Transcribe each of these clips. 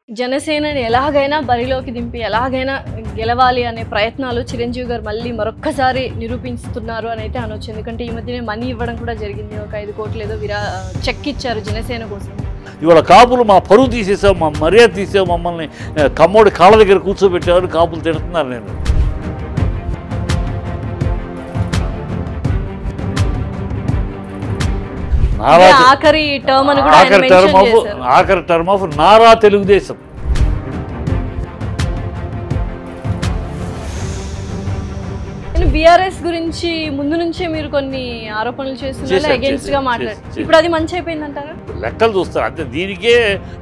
జనసేనని ఎలాగైనా బరిలోకి దింపి ఎలాగైనా గెలవాలి అనే ప్రయత్నాలు చిరంజీవి గారు మళ్ళీ మరొక్కసారి నిరూపిస్తున్నారు అని అయితే అనొచ్చు. ఎందుకంటే ఈ మధ్యనే మనీ ఇవ్వడం కూడా జరిగింది. ఒక 5 కోట్లు ఏదో చెక్ ఇచ్చారు జనసేన కోసం. ఇవాళ కాపులు మా పరువు తీసేసావు, మా మర్యాద తీసావు, మమ్మల్ని కమ్మోడి కాళ్ళ దగ్గర కూర్చోబెట్టారు, కాపులు తిడుతున్నారు. నేను ఆఖరి term of Nara Telugu Desam. BRS గురించి ముందు నుంచే మీరు కొన్ని ఆరోపణలు చేస్తున్నారు, అగేన్స్ట్ గా మాట్లాడారు. ఇప్పుడు అది మంచి అయిపోయిందంటారా? లెక్కలు చూస్తారు అంతే. దీనికే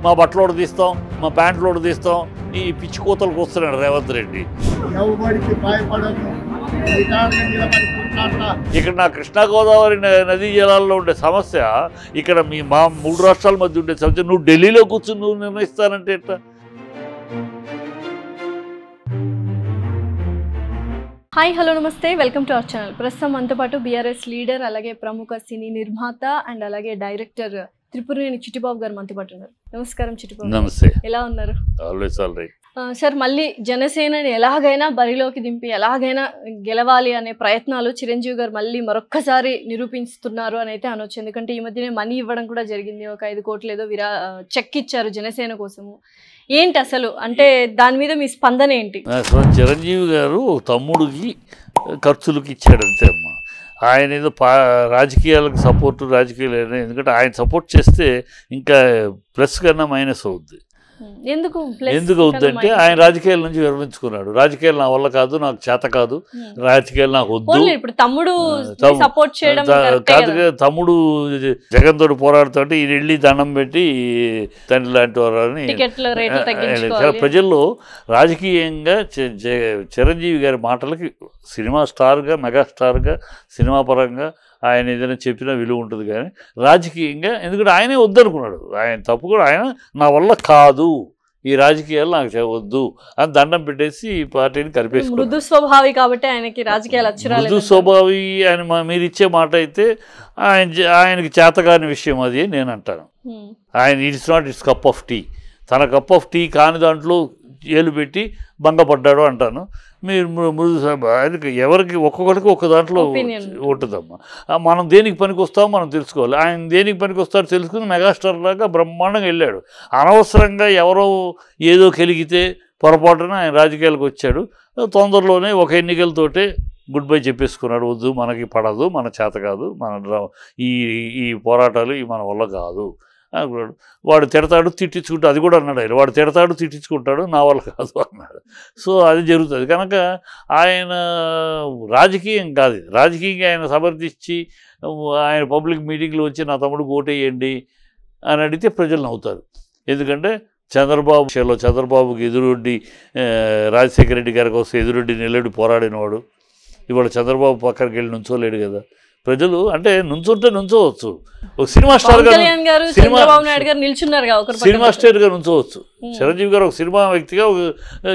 మా బట్టలోడు తీస్తాం, మా ప్యాంట్లోడు తీస్తాం, ఈ పిచ్చి కూతలకు వస్తున్నాడు రేవంత్ రెడ్డి. ఇక్కడ నా కృష్ణా గోదావరి నదీ జలాల్లో ఉండే సమస్య, ఇక్కడ మా 3 రాష్ట్రాల మధ్య ఉండే సమస్య నువ్వు ఢిల్లీలో కూర్చుని నువ్వు నిర్ణయిస్తానంటే ఎట్లా? హాయ్, హలో, నమస్తే, వెల్కమ్ టు అవర్ ఛానల్. ప్రస్తుతం మనతో పాటు బీఆర్ఎస్ లీడర్, అలాగే ప్రముఖ సినీ నిర్మాత అండ్ అలాగే డైరెక్టర్ త్రిపురనేని చిట్టిబాబు గారు మనతో పాటు ఉన్నారు. నమస్కారం చిట్టిబాబు. నమస్తే. ఎలా ఉన్నారు? Always all right. సార్, మళ్ళీ జనసేనని ఎలాగైనా బరిలోకి దింపి ఎలాగైనా గెలవాలి అనే ప్రయత్నాలు చిరంజీవి గారు మళ్ళీ మరొక్కసారి నిరూపిస్తున్నారు అని అయితే అనొచ్చు. ఎందుకంటే ఈ మధ్యనే మనీ ఇవ్వడం కూడా జరిగింది. ఒక 5 కోట్లు ఏదో చెక్ ఇచ్చారు జనసేన కోసము. ఏంటి అసలు, అంటే దాని మీద మీ స్పందన ఏంటి? చిరంజీవి గారు తమ్ముడికి ఖర్చులకి ఇచ్చాడు అంతే అమ్మా. ఆయన ఏదో రాజకీయాలకు సపోర్టు, రాజకీయాలు ఎందుకంటే ఆయన సపోర్ట్ చేస్తే ఇంకా ప్లస్ కన్నా మైనస్ అవుద్ది. ఎందుకు అవుద్దంటే ఆయన రాజకీయాల నుంచి విరమించుకున్నాడు. రాజకీయాలు నా వల్ల కాదు, నాకు చేత కాదు, రాజకీయాలు నాకు వద్దు. కాదు, తమ్ముడు జగన్ తోటి పోరాడుతుంటే ఈయన వెళ్ళి దండం పెట్టి తండ్రి లాంటి వారని ప్రజల్లో రాజకీయంగా చిరంజీవి గారి మాటలకి సినిమా స్టార్గా, మెగాస్టార్గా, సినిమా పరంగా ఆయన ఏదైనా చెప్పినా విలువ ఉంటుంది. కానీ రాజకీయంగా ఎందుకంటే ఆయనే వద్దనుకున్నాడు. ఆయన తప్పు కూడా, ఆయన నా వల్ల కాదు, ఈ రాజకీయాలు నాకు వద్దు అని దండం పెట్టేసి ఈ పార్టీని కలిపేసుకున్నాడు. మృదు స్వభావి కాబట్టి ఆయనకి రాజకీయాలు మృదు స్వభావి ఆయన మీరు ఇచ్చే మాట అయితే ఆయనకి చేతగాని విషయం అది నేను అంటాను. ఆయన it's not it's cup of tea. తన కప్ ఆఫ్ టీ కాని దాంట్లో ఏలు పెట్టి భంగపడ్డాడు అంటాను. మీరు మృదు ఆయనకి ఎవరికి ఒక్కొక్కరికి ఒక్క దాంట్లో ఉంటుందమ్మా. మనం దేనికి పనికి వస్తామో మనం తెలుసుకోవాలి. ఆయన దేనికి పనికి వస్తారో తెలుసుకుని మెగాస్టార్ లాగా బ్రహ్మాండంగా వెళ్ళాడు. అనవసరంగా ఎవరో ఏదో కలిగితే పొరపాటున ఆయన రాజకీయాలకు వచ్చాడు. తొందరలోనే ఒక ఎన్నికలతోటే గుడ్ బై చెప్పేసుకున్నాడు. వద్దు, మనకి పడదు, మన చేత కాదు, మన ఈ పోరాటాలు మన వల్ల కాదు. వాడు తిడతాడు, తిట్టించుకుంటాడు. అది కూడా అన్నాడు ఆయన. వాడు తిడతాడు, తిట్టించుకుంటాడు, నా వల్ల కాదు అన్నాడు. సో అది జరుగుతుంది కనుక ఆయన రాజకీయం కాదు. రాజకీయంగా ఆయన సమర్థించి ఆయన పబ్లిక్ మీటింగ్లో వచ్చి నా తమ్ముడు ఓటేయండి అని అడిగితే ప్రజలు నవ్వుతారు. ఎందుకంటే చంద్రబాబుకి ఎదురొడ్డి రాజశేఖర రెడ్డి గారి కోసం ఎదురొడ్డి నిలబడి పోరాడినవాడు ఇవాళ చంద్రబాబు పక్కనకి వెళ్ళి నుంచోలేడు కదా. ప్రజలు అంటే నుంచుంటే నుంచోవచ్చు. ఒక సినిమా స్టార్ గారు సినిమా స్టార్ గా నుంచోవచ్చు. చిరంజీవి గారు ఒక సినిమా వ్యక్తిగా ఒక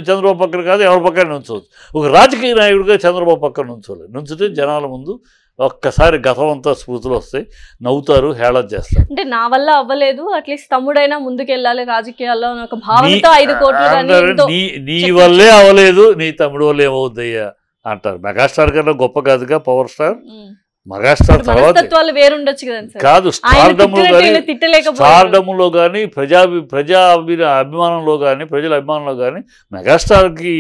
చంద్రబాబు పక్కన కాదు, ఎవరి పక్కన నుంచోవచ్చు. ఒక రాజకీయ నాయకుడిగా చంద్రబాబు పక్కన నుంచోలేదు. నుంచితే జనాల ముందు ఒక్కసారి గతం అంతా స్ఫూర్తులు వస్తాయి, నవ్వుతారు, హేళన చేస్తారు. అంటే నా వల్ల అవ్వలేదు, అట్లీస్ట్ తమ్ముడైనా ముందుకెళ్ళాలి రాజకీయాల్లో ఒక భావనతో 5 కోట్లు నీ వల్లే అవ్వలేదు, నీ తమ్ముడు వల్లే ఏమవుద్దయ్యా అంటారు. మెగాస్టార్ కన్నా గొప్ప కాదుగా పవర్ స్టార్. మెగాస్టార్ తర్వాత కాదు, స్టార్డమ్లో కానీ ప్రజా అభిమానంలో కానీ ప్రజల అభిమానంలో కానీ మెగాస్టార్కి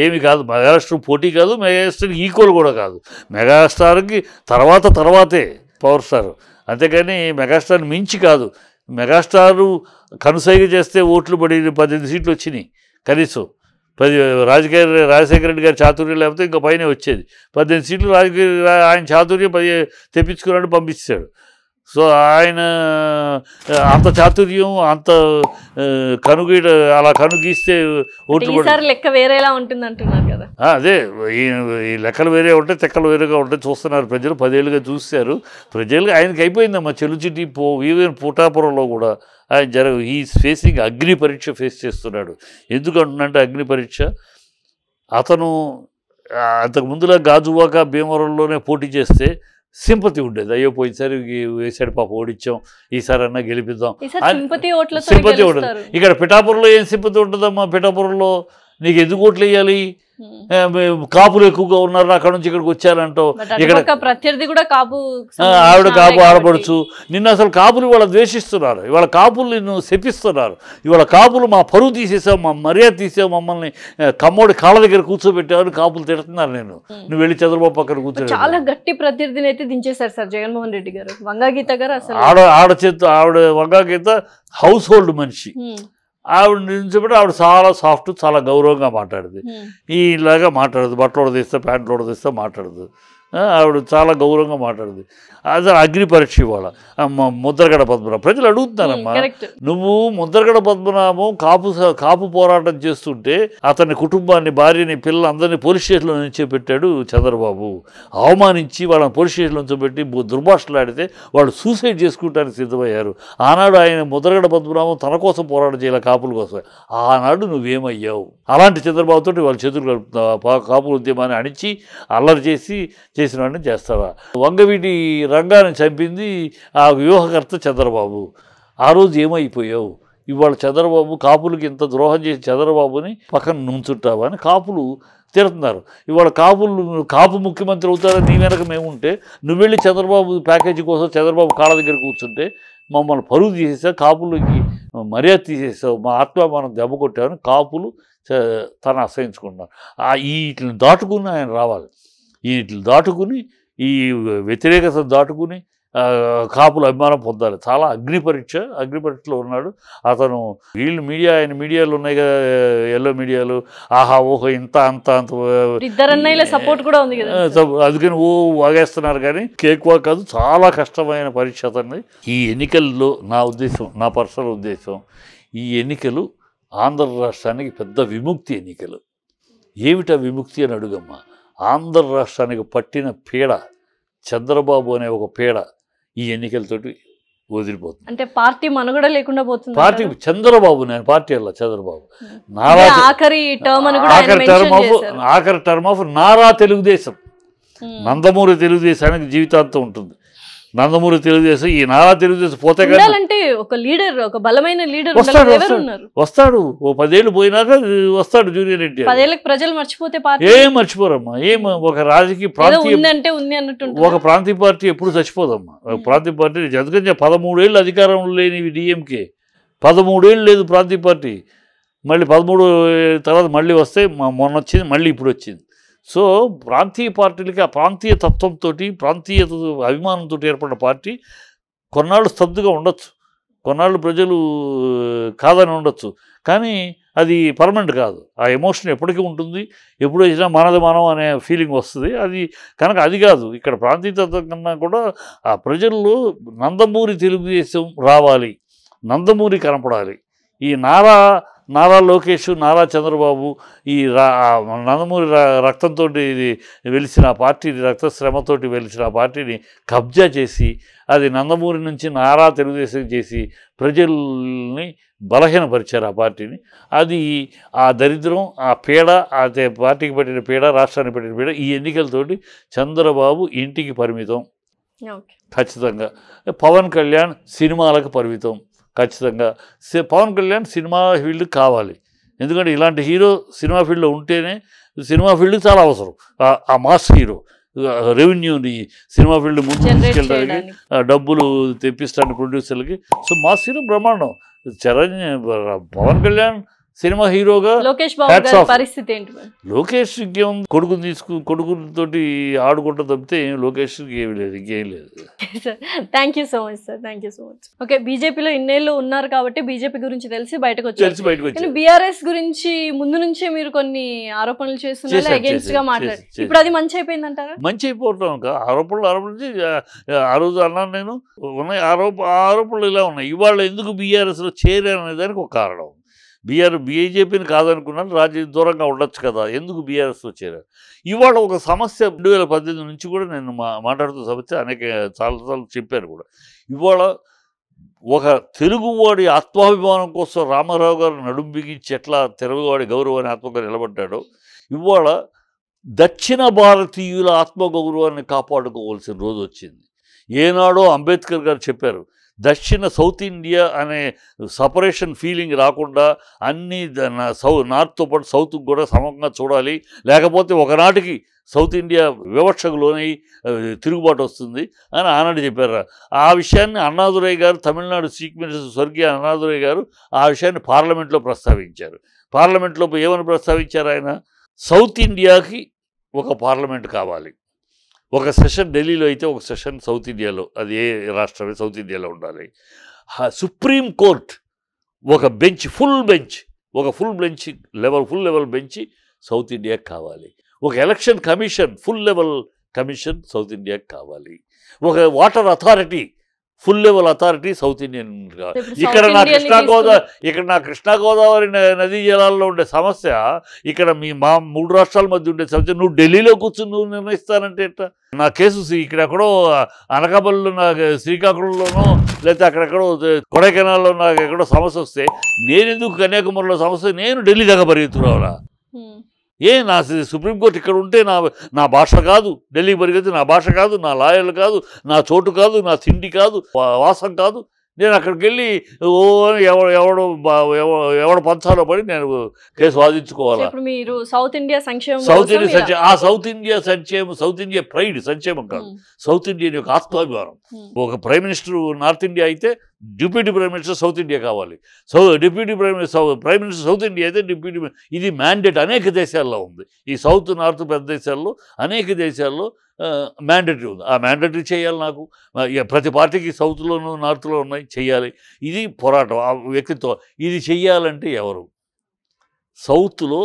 ఏమి కాదు. మెగాస్టార్ పోటీ కాదు, మెగాస్టార్ ఈక్వల్ కూడా కాదు. మెగాస్టార్కి తర్వాతే పవర్ స్టార్, అంతేకాని మెగాస్టార్ మించి కాదు. మెగాస్టారు కనుసైగ చేస్తే ఓట్లు పడి 18 సీట్లు వచ్చినాయి కనీసం. రాజశేఖర రెడ్డి గారి చాతుర్యం లేకపోతే ఇంకా పైన వచ్చేది. 18 సీట్లు ఆయన చాతుర్యం తెప్పించుకున్నాడు, పంపించాడు. సో ఆయన అంత చాతుర్యం, అంత అలా కనుగీస్తే ఓట్లు లెక్క వేరేలా ఉంటుంది అంటున్నారు కదా. అదే ఈ లెక్కలు వేరే ఉంటాయి, తెక్కలు వేరేగా ఉంటాయి. చూస్తున్నారు ప్రజలు, 10 ఏళ్ళుగా చూశారు ప్రజలు. ఆయనకి అయిపోయిందమ్మా చెలుచిటి. ఈవెన్ పుటాపురంలో కూడా ఆయన ఈజ్ ఫేసింగ్ అగ్ని పరీక్ష ఫేస్ చేస్తున్నాడు. ఎందుకంటున్నంటే అగ్ని పరీక్ష, అతను అంతకు ముందులా గాజువాక భీమవరంలోనే పోటీ చేస్తే సింపతి ఉండేది. అయ్యో పోయినసారి వేసాడు పాప ఓడించాం, ఈసారి అన్నా గెలిపిద్దాం సింపతి సింపతి ఉండదు. ఇక్కడ పిఠాపురంలో ఏం సింపతి ఉంటుందమ్మా? పిఠాపురంలో నీకు ఎందుకు ఓట్లు వేయాలి? కాపులు ఎక్కువగా ఉన్నారు, అక్కడ నుంచి ఇక్కడికి వచ్చారంటావు. ఇక్కడ ప్రత్యర్థి కూడా కాపు, ఆవిడ కాపు ఆడపడుచు. నిన్ను అసలు కాపులు ఇవాళ ద్వేషిస్తున్నారు, ఇవాళ కాపులు నిన్ను శపిస్తున్నారు. ఇవాళ కాపులు మా పరువు తీసేసావు, మా మర్యాద తీసావు, మమ్మల్ని కమ్మోడి కాళ్ళ దగ్గర కూర్చోబెట్టావని కాపులు తిడుతున్నారు. నువ్వు వెళ్ళి చంద్రబాబు పక్కన కూర్చో. చాలా గట్టి ప్రత్యర్థిని అయితే దించేశారు సార్ జగన్మోహన్ రెడ్డి గారు. వంగాగీత గారు అసలు ఆవిడ వంగాగీత హౌస్ హోల్డ్ మనిషి. ఆవిడ నిలిచిపెట్టి ఆవిడ చాలా సాఫ్ట్, చాలా గౌరవంగా మాట్లాడదు. ఇలాగా మాట్లాడదు, బట్టలు తీస్తే ప్యాంట్లు తీస్తే మాట్లాడదు. ఆవిడ చాలా గౌరవంగా మాట్లాడదు. అసలు అగ్ని పరీక్ష ఇవాళ ముద్రగడ పద్మనాభం ప్రజలు అడుగుతున్నారమ్మా. నువ్వు ముద్రగడ పద్మనాభం కాపు పోరాటం చేస్తుంటే అతని కుటుంబాన్ని, భార్యని, పిల్లలు అందరినీ పోలీస్ స్టేషన్లో నిలిచిపెట్టాడు చంద్రబాబు. అవమానించి వాళ్ళని పోలీస్ స్టేషన్లో నిలిచిపెట్టి దుర్భాషలాడితే వాళ్ళు సూసైడ్ చేసుకుంటానికి సిద్ధమయ్యారు. ఆనాడు ఆయన ముద్రగడ పద్మనాభం తన కోసం పోరాటం చేయాలి, కాపుల కోసం. ఆనాడు నువ్వేమయ్యావు? అలాంటి చంద్రబాబుతో వాళ్ళు చేతులు కలుపుతున్నావా? కాపుల ఉద్యమాన్ని అణిచి అల్లరి చేసిన వాడిని చేస్తావా? వంగవీటి రంగాన్ని చంపింది ఆ వ్యూహకర్త చంద్రబాబు. ఆ రోజు ఏమైపోయావు? ఇవాళ చంద్రబాబు కాపులకి ఇంత ద్రోహం చేసి చంద్రబాబుని పక్కన నుంచుంటావా అని కాపులు తిడుతున్నారు. ఇవాళ కాపు ముఖ్యమంత్రి అవుతారని నీ వెనక మేముంటే నువ్వు వెళ్ళి చంద్రబాబు ప్యాకేజీ కోసం చంద్రబాబు కాళ్ళ దగ్గర కూర్చుంటే మమ్మల్ని పరుగు తీసేసావు, కాపులకి మర్యాద తీసేసావు, మా ఆత్మాభిమానం దెబ్బ కొట్టావని కాపులు తను అసహించుకుంటున్నారు. వీటిని దాటుకుని ఆయన రావాలి. వీటిని దాటుకుని, ఈ వ్యతిరేకత దాటుకుని కాపుల అభిమానం పొందాలి. చాలా అగ్ని పరీక్షలో ఉన్నాడు అతను. వీళ్ళు ఆయన మీడియాలు ఉన్నాయి కదా, ఎల్లో మీడియాలు, ఆహా ఓహో ఇంత అంత అంత సపోర్ట్ కూడా ఉంది కదా, అందుకని వాగేస్తున్నారు. కానీ కేకువా కాదు, చాలా కష్టమైన పరీక్ష అతన్ని. ఈ ఎన్నికల్లో నా ఉద్దేశం, నా పర్సనల్ ఉద్దేశం, ఈ ఎన్నికలు ఆంధ్ర రాష్ట్రానికి పెద్ద విముక్తి ఎన్నికలు. ఏమిటా విముక్తి అని అడుగమ్మా. ఆంధ్ర రాష్ట్రానికి పట్టిన పీడ, చంద్రబాబు అనే ఒక పీడ ఈ ఎన్నికలతోటి వదిలిపోతుంది. అంటే పార్టీ మనుగడ లేకుండా పోతుంది. పార్టీ చంద్రబాబు, నేను పార్టీ అలా చంద్రబాబు ఆఖరి టర్మ్ ఆఫ్ నారా తెలుగుదేశం. నందమూరి తెలుగుదేశానికి జీవితాంతం ఉంటుంది. నందమూరి తెలుగుదేశం, ఈ నారా తెలుగుదేశం పోతే అంటే ఒక లీడర్, ఒక బలమైన లీడర్ వస్తాడు. ఓ 10 ఏళ్ళు పోయినాక వస్తాడు జూనియర్ ఎన్టీఆర్. 10 ఏళ్ళకి ప్రజలు మర్చిపోతే ఏం మర్చిపోరమ్మా. ఒక రాజకీయ ఒక ప్రాంతీయ పార్టీ ఎప్పుడు చచ్చిపోదమ్మా. ప్రాంతీయ పార్టీ ఎందుకంటే 13 ఏళ్ళు అధికారంలో లేనివి డిఎంకే, 13 ఏళ్ళు లేదు ప్రాంతీయ పార్టీ. మళ్ళీ 13 తర్వాత మళ్ళీ వస్తే మొన్న వచ్చింది, మళ్ళీ ఇప్పుడు వచ్చింది. సో ప్రాంతీయ పార్టీలకి ఆ ప్రాంతీయ తత్వంతో, ప్రాంతీయ అభిమానంతో ఏర్పడిన పార్టీ కొన్నాళ్ళు స్తబ్దుగా ఉండొచ్చు, కొన్నాళ్ళు ప్రజలు కాదని ఉండొచ్చు, కానీ అది పర్మనెంట్ కాదు. ఆ ఎమోషన్ ఎప్పటికీ ఉంటుంది. ఎప్పుడు వచ్చినా మనది మనం అనే ఫీలింగ్ వస్తుంది. అది కనుక అది కాదు. ఇక్కడ ప్రాంతీయ తత్వం కన్నా కూడా ఆ ప్రజల్లో నందమూరి తెలుగుదేశం రావాలి, నందమూరి కనపడాలి. ఈ నారా లోకేష్, నారా చంద్రబాబు, ఈ నందమూరి రక్తంతో వెలిసిన పార్టీని, రక్తశ్రమతోటి వెలిసిన పార్టీని కబ్జా చేసి, అది నందమూరి నుంచి నారా తెలుగుదేశం చేసి ప్రజల్ని బలహీనపరిచారు ఆ పార్టీని. అది ఆ దరిద్రం, ఆ పీడ, అదే పార్టీకి పట్టిన పీడ, రాష్ట్రానికి పట్టిన పీడ ఈ ఎన్నికలతోటి చంద్రబాబు ఇంటికి పరిమితం ఖచ్చితంగా. పవన్ కళ్యాణ్ సినిమాలకు పరిమితం ఖచ్చితంగా. పవన్ కళ్యాణ్ సినిమా ఫీల్డ్ కావాలి. ఎందుకంటే ఇలాంటి హీరో సినిమా ఫీల్డ్లో ఉంటేనే, సినిమా ఫీల్డ్ చాలా అవసరం. ఆ మాస్ హీరో రెవెన్యూని సినిమా ఫీల్డ్ ముందు తీసుకెళ్ళడానికి, డబ్బులు తెప్పిస్తానికి ప్రొడ్యూసర్లకి. సో మాస్ హీరో బ్రహ్మాండం. పవన్ కళ్యాణ్ సినిమా హీరోగా పరిస్థితి ఏంటి? లోకేష్ ఇంకేముంది, కొడుకుతోటి ఆడుకుంటూ తప్పితే లోకేష్కి ఏమి లేదు, ఇంకేం లేదు. Thank you so much sir, thank you so much. Okay, బీజేపీలో ఇన్నేళ్ళు ఉన్నారు కాబట్టి బీజేపీ గురించి తెలిసి బయటకు వచ్చారు. బీఆర్ఎస్ గురించి ముందు నుంచే మీరు కొన్ని ఆరోపణలు చేస్తున్నారు, అగేన్స్ట్ గా మాట్లాడారు. ఇప్పుడు అది మంచి అయిపోయింది అంటారా? మంచి అయిపోవటం ఆరోపణలు ఆ రోజు అన్నాను నేను. ఉన్నాయి ఆరోపణలు ఇలా ఉన్నాయి. ఇవాళ ఎందుకు బీఆర్ఎస్లో చేరారు అనే దానికి ఒక కారణం. బీజేపీని కాదనుకున్నాను, దూరంగా ఉండొచ్చు కదా, ఎందుకు బీఆర్ఎస్లో చేరారు. ఇవాళ ఒక సమస్య 2018 నుంచి కూడా నేను మాట్లాడుతున్న సమస్య చాలాసార్లు చెప్పాను కూడా. ఇవాళ ఒక తెలుగువాడి ఆత్మాభిమానం కోసం రామారావు గారు నడుం బిగించి ఎట్లా తెలుగువాడి గౌరవాన్ని ఆత్మగా నిలబడ్డాడో, ఇవాళ దక్షిణ భారతీయుల ఆత్మగౌరవాన్ని కాపాడుకోవాల్సిన రోజు వచ్చింది. ఏనాడో అంబేద్కర్ గారు చెప్పారు, సౌత్ ఇండియా అనే సపరేషన్ ఫీలింగ్ రాకుండా అన్ని నార్త్తో పాటు సౌత్కి కూడా సమంగా చూడాలి, లేకపోతే ఒకనాటికి సౌత్ ఇండియా వివక్షకు లోనై తిరుగుబాటు వస్తుంది అని ఆనాడు చెప్పారు. ఆ విషయాన్ని అన్నాదురై గారు, తమిళనాడు చీఫ్ మినిస్టర్ స్వర్గీయ అన్నాదురై గారు ఆ విషయాన్ని పార్లమెంట్లో ప్రస్తావించారు. పార్లమెంట్లో ఏమని ప్రస్తావించారు ఆయన? సౌత్ ఇండియాకి ఒక పార్లమెంట్ కావాలి, ఒక సెషన్ ఢిల్లీలో అయితే ఒక సెషన్ సౌత్ ఇండియాలో, అది ఏ రాష్ట్రమే సౌత్ ఇండియాలో ఉండాలి. సుప్రీం కోర్ట్ ఒక bench, full level bench south ఇండియాకి కావాలి. ఒక election commission, full level commission south ఇండియాకి కావాలి. ఒక water authority, full level authority south Indian. ఇక్కడ నా కృష్ణా గోదావరి నదీ జలాల్లో ఉండే సమస్య, ఇక్కడ మా 3 రాష్ట్రాల మధ్య ఉండే సమస్య నువ్వు ఢిల్లీలో కూర్చుని నువ్వు నిర్ణయిస్తానంటే ఎట్లా? నా కేసు ఇక్కడెక్కడో అనకాపల్లిలో, నా శ్రీకాకుళంలోనో, లేకపోతే అక్కడెక్కడో కొడైకెనాల్లో నాకు ఎక్కడో సమస్య వస్తే నేనెందుకు కన్యాకుమారిలో సమస్య నేను ఢిల్లీ దాకా పరిగెత్తురావాలా? నా సుప్రీంకోర్టు ఇక్కడ ఉంటే నా భాష కాదు, ఢిల్లీకి పరిగెత్తి నా భాష కాదు, నా లాయర్లు కాదు, నా చోటు కాదు, నా తిండి కాదు, వాసం కాదు, నేను అక్కడికి వెళ్ళి ఎవడు పంచాలో పడి నేను కేసు వాదించుకోవాలి. South India South India pride, సంక్షేమం కాదు, సౌత్ ఇండియన్ యొక్క ఆత్మాభిమానం. ఒక ప్రైమ్ మినిస్టర్ నార్త్ ఇండియా అయితే deputy prime minister South India కావాలి. Deputy prime minister South India అయితే డిప్యూటీ, ఇది మ్యాండేట్ అనేక దేశాల్లో ఉంది. ఈ సౌత్ నార్త్ పెద్ద దేశాల్లో, అనేక దేశాల్లో మ్యాండేటరీ ఉంది. ఆ మ్యాండేటరీ చేయాలి నాకు. ప్రతి పార్టీకి సౌత్లోనూ నార్త్లో ఉన్నాయి, చెయ్యాలి. ఇది పోరాటం, ఆ వ్యక్తిత్వం. ఇది చెయ్యాలంటే ఎవరు? సౌత్లో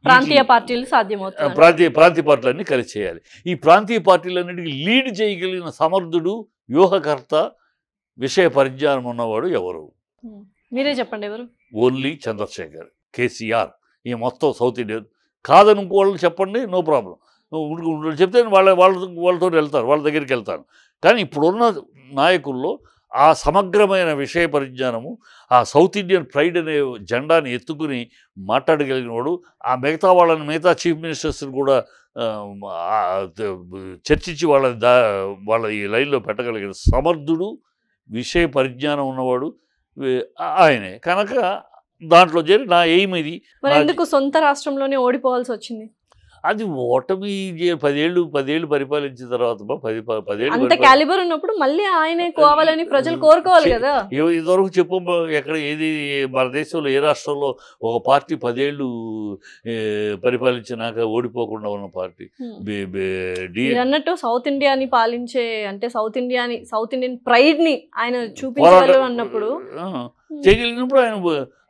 ప్రాంతీయ పార్టీలు సాధ్యమవుతాయి. ప్రాంతీయ పార్టీలన్నీ కలిసి చేయాలి. ఈ ప్రాంతీయ పార్టీలన్నిటికీ లీడ్ చేయగలిగిన సమర్థుడు, వ్యూహకర్త, విషయ పరిజ్ఞానం ఉన్నవాడు ఎవరు? మీరే చెప్పండి. ఎవరు? ఓన్లీ చంద్రశేఖర్, కేసీఆర్. ఈ మొత్తం సౌత్ ఇండియా కాదని ఇంకోళ్ళు చెప్పండి, నో ప్రాబ్లం. చెప్తే వాళ్ళతో వెళ్తారు, వాళ్ళ దగ్గరికి వెళ్తాను. కానీ ఇప్పుడున్న నాయకుల్లో ఆ సమగ్రమైన విషయ పరిజ్ఞానము, ఆ సౌత్ ఇండియన్ ప్రైడ్ అనే జెండాని ఎత్తుకుని మాట్లాడగలిగిన వాడు, ఆ మిగతా చీఫ్ మినిస్టర్స్ని కూడా చర్చించి వాళ్ళ ఈ లైన్లో పెట్టగలిగిన సమర్థుడు, విషయ పరిజ్ఞానం ఉన్నవాడు ఆయనే. కనుక దాంట్లో చేరి నా ఎయిమ్ ఇది. ఎందుకు సొంత రాష్ట్రంలోనే ఓడిపోవాల్సి వచ్చింది? అది ఓటమి. 10 ఏళ్ళు పరిపాలించిన తర్వాత 10 అంత క్యాలిబర్ ఉన్నప్పుడు మళ్ళీ ఆయనే కావాలని ప్రజలు కోరుకోవాలి కదా. ఇదివరకు చెప్పు, ఎక్కడ ఏది మన దేశంలో ఏ రాష్ట్రంలో ఒక పార్టీ 10 ఏళ్ళు పరిపాలించినాక ఓడిపోకుండా ఉన్న పార్టీ? అన్నట్టు సౌత్ ఇండియాని పాలించే, అంటే సౌత్ ఇండియన్ ప్రైడ్ ని ఆయన చూపించగలరు అన్నప్పుడు, చేయగలిగినప్పుడు ఆయన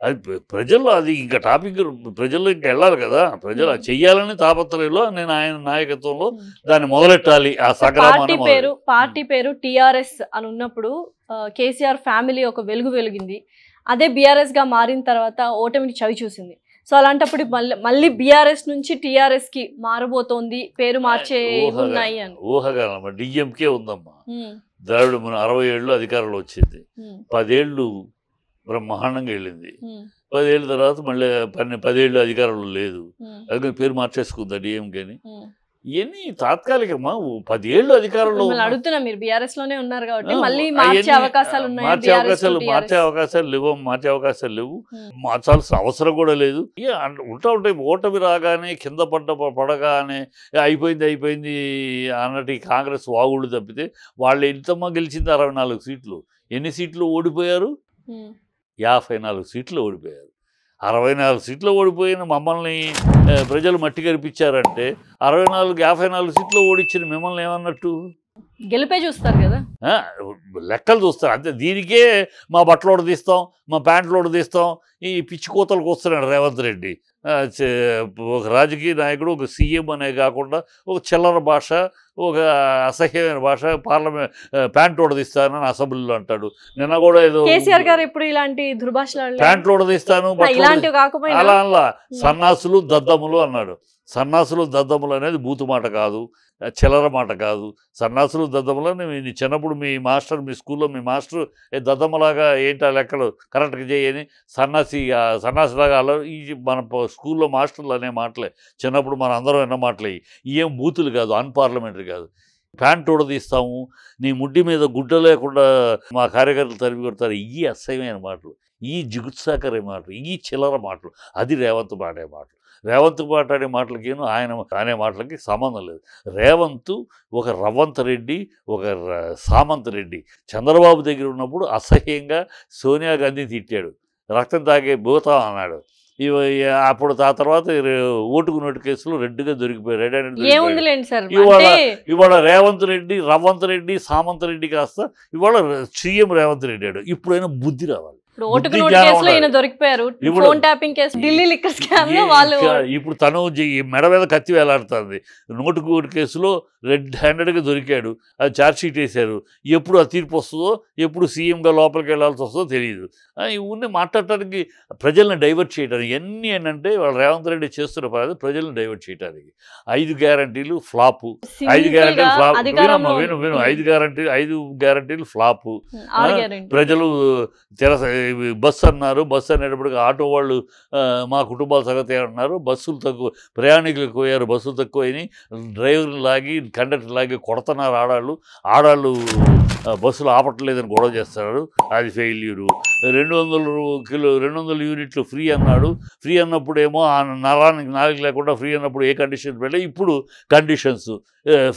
అది ప్రజల్లో, అది ఇంకా టాపిక్ ప్రజల్లో ఇంకా వెళ్ళాలి కదా. ప్రజలు చెయ్యాలని తాపత్రయంలో నేను ఆయన నాయకత్వంలో దాన్ని మొదలెట్టాలి. ఆ పార్టీ పేరు టిఆర్ఎస్ అని ఉన్నప్పుడు కేసీఆర్ ఫ్యామిలీ ఒక వెలిగింది. అదే బీఆర్ఎస్ గా మారిన తర్వాత ఓటమిని చవి చూసింది. సో అలాంటప్పుడు మళ్ళీ బీఆర్ఎస్ నుంచి టిఆర్ఎస్ కి మారబోతోంది, పేరు మార్చే ఉన్నాయి అని ఊహగానమ్మా. డిఎంకే ఉందమ్మా, ద్రావిడ 60 ఏళ్ళు అధికారంలో వచ్చింది, 10 ఏళ్ళు బ్రహ్మాండంగా వెళ్ళింది. 10 ఏళ్ళ తర్వాత మళ్ళీ 10 ఏళ్ళు అధికారంలో లేదు, అది పేరు మార్చేసుకుందా డిఎంకేని. ఇవన్నీ తాత్కాలికమ్మా. 10 ఏళ్ళు అధికారంలో అడుగుతున్నా, మీరు బీఆర్ఎస్ లోనే ఉన్నారు కాబట్టి మళ్ళీ మార్చే అవకాశాలు లేవు, మార్చాల్సిన అవసరం కూడా లేదు. ఉంటాయి. ఓటమి రాగానే కింద పడగానే అయిపోయింది అన్నట్టు కాంగ్రెస్ వాగుళ్ళు తప్పితే వాళ్ళు ఎంతమ్మా గెలిచింది? 64 సీట్లు. ఎన్ని సీట్లు ఓడిపోయారు? 54 సీట్లు ఓడిపోయారు. 64 సీట్లు ఓడిపోయిన మమ్మల్ని ప్రజలు మట్టి కనిపించారంటే 54 సీట్లు ఓడిచ్చిన మిమ్మల్ని ఏమన్నట్టు? గెలిపే చూస్తారు కదా, లెక్కలు చూస్తారు అంతే. దీనికే మా బట్టలు తీస్తాం, మా ప్యాంట్లు తీస్తాం, ఈ పిచ్చి కోతలకు వస్తున్నాడు రేవంత్ రెడ్డి. ఒక రాజకీయ నాయకుడు, ఒక సీఎం అనే కాకుండా ఒక చిల్లర భాష, ఒక అసహ్యమైన భాష, ప్యాంట్ తీస్తానని అసెంబ్లీలో అంటాడు. నిన్న కూడా ఏదో కేసీఆర్ గారు ఇప్పుడు ఇలాంటి దుర్భాషలు, ప్యాంట్ తీస్తాను అలా సన్నాసులు దద్దములు అన్నాడు. సన్నాసులు దద్దములు అనేది బూతు మాట కాదు. చిల్లర మాట కాదు. సన్నాసులు దద్దమ్మలని మీ చిన్నప్పుడు మీ స్కూల్లో మీ మాస్టర్ దద్దమ్మలాగా ఏంటి ఆ లెక్కలు కరెక్ట్గా చేయని సన్నాసిలాగా అలా ఈ మన స్కూల్లో మాస్టర్లు అనే మాటలే చిన్నప్పుడు మన అందరం అన్న మాటలే. ఏం బూతులు కాదు, అన్పార్లమెంటరీ కాదు. ప్యాంట్ ఉడదీస్తాము, నీ ముడ్డి మీద గుడ్డ లేకుండా మా కార్యకర్తలు తరిమి కొడతారు. ఈ అసహ్యమైన మాటలు, ఈ జిగుత్సాకరే మాటలు, ఈ చిల్లర మాటలు, అది రేవంత్ మాటే మాటలు. రేవంత్ మాట్లాడే మాటలకేను ఆయన అనే మాటలకి సంబంధం లేదు. రేవంత్ ఒక రవంత్ రెడ్డి, ఒక సామంత్ రెడ్డి. చంద్రబాబు దగ్గర ఉన్నప్పుడు అసహ్యంగా సోనియా గాంధీ తిట్టాడు, రక్తం తాగే భూతం అన్నాడు. అప్పుడు ఆ తర్వాత ఓటుకు నోటు కేసులు రెడ్డిగా దొరికిపోయారు. ఇవాళ రేవంత్ రెడ్డి, రవంత్ రెడ్డి, సామంత్ రెడ్డి కాస్త ఇవాళ సీఎం రేవంత్ రెడ్డి అయ్యాడు. ఇప్పుడైనా బుద్ధి రావాలి. ఇప్పుడు తను మెడ మీద కత్తి వేలాడుతుంది. నోటుకు ఓటు కేసులో రెడ్ హ్యాండెడ్గా దొరికాడు, అది ఛార్జ్షీట్ వేశారు. ఎప్పుడు ఆ తీర్పు వస్తుందో, ఎప్పుడు సీఎంగా లోపలికి వెళ్ళాల్సి వస్తుందో తెలియదు. ఇవన్నీ మాట్లాడటానికి, ప్రజల్ని డైవర్ట్ చేయడానికి ఎన్ని ఏంటంటే వాళ్ళు రేవంత్ రెడ్డి చేస్తున్న పని ప్రజల్ని డైవర్ట్ చేయడానికి. 5 గ్యారంటీలు ఫ్లాపు, 5 గ్యారంటీలు ఫ్లాప్. విను 5 గ్యారంటీలు ఫ్లాపు. ప్రజలు బస్సు అన్నారు, బస్సు అనేటప్పటికి ఆటో వాళ్ళు మా కుటుంబాల సంగతి అంటున్నారు. బస్సులు తక్కువ, ప్రయాణికులు ఎక్కువయ్యారు, బస్సులు తక్కువైనాయి. డ్రైవర్లు లాగి, కండక్టర్ లాగి కొడుతున్నారు ఆడాళ్ళు బస్సులు ఆపట్లేదని గొడవ చేస్తున్నారు. అది ఫెయిల్యూరు. 200 యూనిట్లు ఫ్రీ అన్నాడు. ఫ్రీ అన్నప్పుడేమో ఆ నాలుగు లేకుండా ఫ్రీ అన్నప్పుడు ఏ కండిషన్స్ పెట్టలే. ఇప్పుడు కండిషన్స్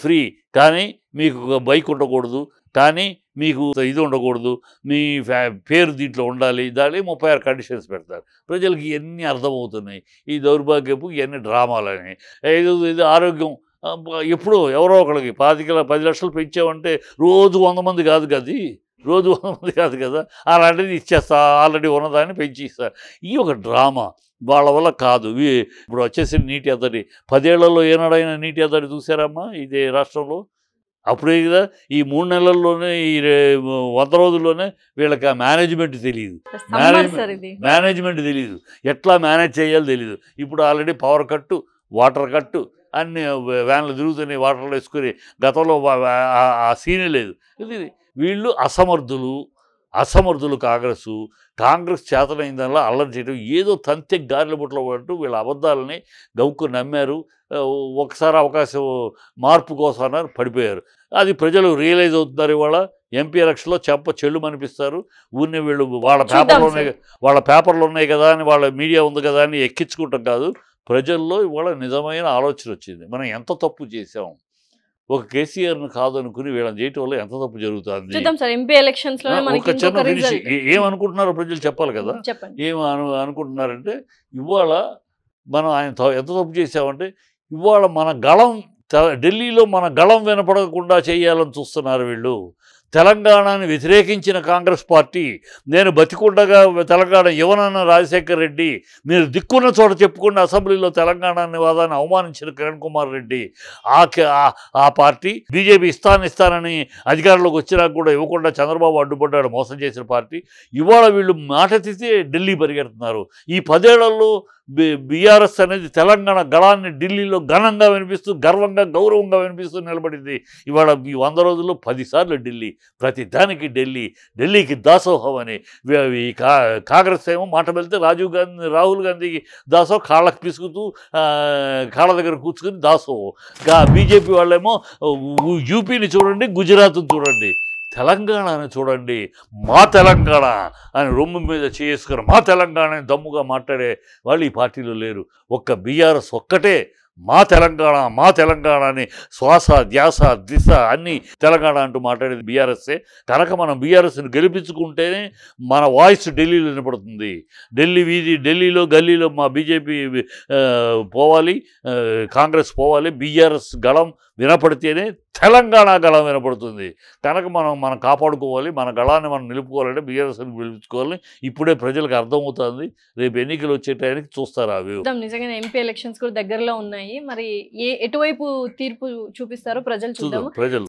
ఫ్రీ, కానీ మీకు బైక్ ఉండకూడదు, కానీ మీకు ఇది ఉండకూడదు, మీ పేరు దీంట్లో ఉండాలి, దాని 36 కండిషన్స్ పెడతారు. ప్రజలకి ఇవన్నీ అర్థమవుతున్నాయి. ఈ దౌర్భాగ్యపు ఇవన్నీ డ్రామాలని. ఇది ఆరోగ్యం ఎప్పుడో ఎవరో ఒకళ్ళకి 10 లక్షలు పెంచామంటే రోజు 100 మంది కాదు కదా, రోజు 100 మంది కాదు కదా, అలాంటిది ఇచ్చేస్తా, ఆల్రెడీ ఉన్నదాన్ని పెంచి ఇస్తా. ఈ ఒక డ్రామా వాళ్ళ వల్ల కాదు. ఇప్పుడు వచ్చేసి నీటి ఎద్దడి, 10 ఏళ్లలో ఏనాడైనా నీటి ఎద్దడి చూసారమ్మా ఇదే రాష్ట్రంలో? అప్పుడే కదా ఈ 3 నెలల్లోనే, ఈ 100 రోజుల్లోనే వీళ్ళకి ఆ మేనేజ్మెంట్ తెలియదు, ఎట్లా మేనేజ్ చేయాలో తెలియదు. ఇప్పుడు ఆల్రెడీ పవర్ కట్టు, వాటర్ కట్టు, అన్ని వ్యాన్లు తిరుగుతున్నాయి వాటర్లో వేసుకుని. గతంలో ఆ సీనే లేదు. ఇది వీళ్ళు అసమర్థులు. కాంగ్రెస్ చేతనైందల్లా అల్లరి చేయడం, ఏదో తంతె గాలిలో బుట్టలో పట్టు వీళ్ళ అబద్ధాలని గౌక్కు నమ్మారు. ఒకసారి అవకాశం మార్పు కోసం అన్నారు, పడిపోయారు. అది ప్రజలు రియలైజ్ అవుతున్నారు. ఇవాళ ఎంపీ ఎలక్షన్లో చెల్లు అనిపిస్తారు. ఊరిని వీళ్ళు వాళ్ళ పేపర్లు ఉన్నాయి కదా అని, వాళ్ళ మీడియా ఉంది కదా అని ఎక్కించుకుంటాం కాదు. ప్రజల్లో ఇవాళ నిజమైన ఆలోచన వచ్చింది. మనం ఎంత తప్పు చేసాం, ఒక కేసీఆర్ను కాదనుకుని వీళ్ళని చేయటం వల్ల ఎంత తప్పు జరుగుతుంది. ఒక చిన్న ఫినిష్ ఏమనుకుంటున్నారో ప్రజలు చెప్పాలి కదా. అనుకుంటున్నారంటే ఇవాళ మనం ఆయన ఎంత తప్పు చేసామంటే, ఇవాళ మన గళం ఢిల్లీలో మన గళం వినపడకుండా చేయాలని చూస్తున్నారు వీళ్ళు. తెలంగాణని వ్యతిరేకించిన కాంగ్రెస్ పార్టీ, నేను బతికుండగా తెలంగాణ ఇవ్వనన్న రాజశేఖర రెడ్డి, మీరు దిక్కున్న చోట చెప్పుకున్న అసెంబ్లీలో తెలంగాణ నివాదాన్ని అవమానించిన కిరణ్ కుమార్ రెడ్డి, ఆ పార్టీ బీజేపీ ఇస్తానని అధికారంలోకి వచ్చినా కూడా ఇవ్వకుండా చంద్రబాబు అడ్డుపడ్డాడు, మోసం చేసిన పార్టీ. ఇవాళ వీళ్ళు మాట తీస్తే ఢిల్లీ పరిగెడుతున్నారు. ఈ 10 ఏళ్లలో బీఆర్ఎస్ అనేది తెలంగాణ గళాన్ని ఢిల్లీలో ఘనంగా వినిపిస్తూ, గర్వంగా, గౌరవంగా వినిపిస్తూ నిలబడింది. ఇవాళ ఈ 100 రోజుల్లో 10 సార్లు ఢిల్లీ, ప్రతి దానికి ఢిల్లీకి దాసోహం అని. ఈ కాంగ్రెస్ ఏమో మాట వెళ్తే రాహుల్ గాంధీకి దాసోహం, కాళ్ళకు పిసుకుతూ కాళ్ళ దగ్గర కూర్చుకుని దాసోహం. బీజేపీ వాళ్ళేమో యూపీని చూడండి, గుజరాత్ని చూడండి, తెలంగాణని చూడండి, మా తెలంగాణ అని రొమ్ము మీద చేసుకుని మా తెలంగాణ అని దమ్ముగా మాట్లాడే వాళ్ళు ఈ పార్టీలో లేరు. ఒక్క బీఆర్ఎస్ ఒక్కటే మా తెలంగాణ అని శ్వాస, ధ్యాస, దిశ అన్నీ తెలంగాణ అంటూ మాట్లాడేది బీఆర్ఎస్ఏ. కనుక మనం బీఆర్ఎస్ని గెలిపించుకుంటేనే మన వాయిస్ ఢిల్లీలో వినపడుతుంది. ఢిల్లీలో గల్లీలో మా బీజేపీ పోవాలి, కాంగ్రెస్ పోవాలి, బీఆర్ఎస్ గళం వినపడితేనే తెలంగాణ గళం వినపడుతుంది. కనుక మనం కాపాడుకోవాలి, మన గళాన్ని మనం నిలుపుకోవాలంటే బీఆర్ఎస్ని పిలుచుకోవాలని ఇప్పుడే ప్రజలకు అర్థమవుతుంది. రేపు ఎన్నికలు వచ్చే టైంకి చూస్తారు. అవి నిజంగానే ఎంపీ ఎలక్షన్స్ కూడా దగ్గరలో ఉన్నాయి. మరి ఎటువైపు తీర్పు చూపిస్తారో ప్రజలు చూద్దాం. ప్రజలు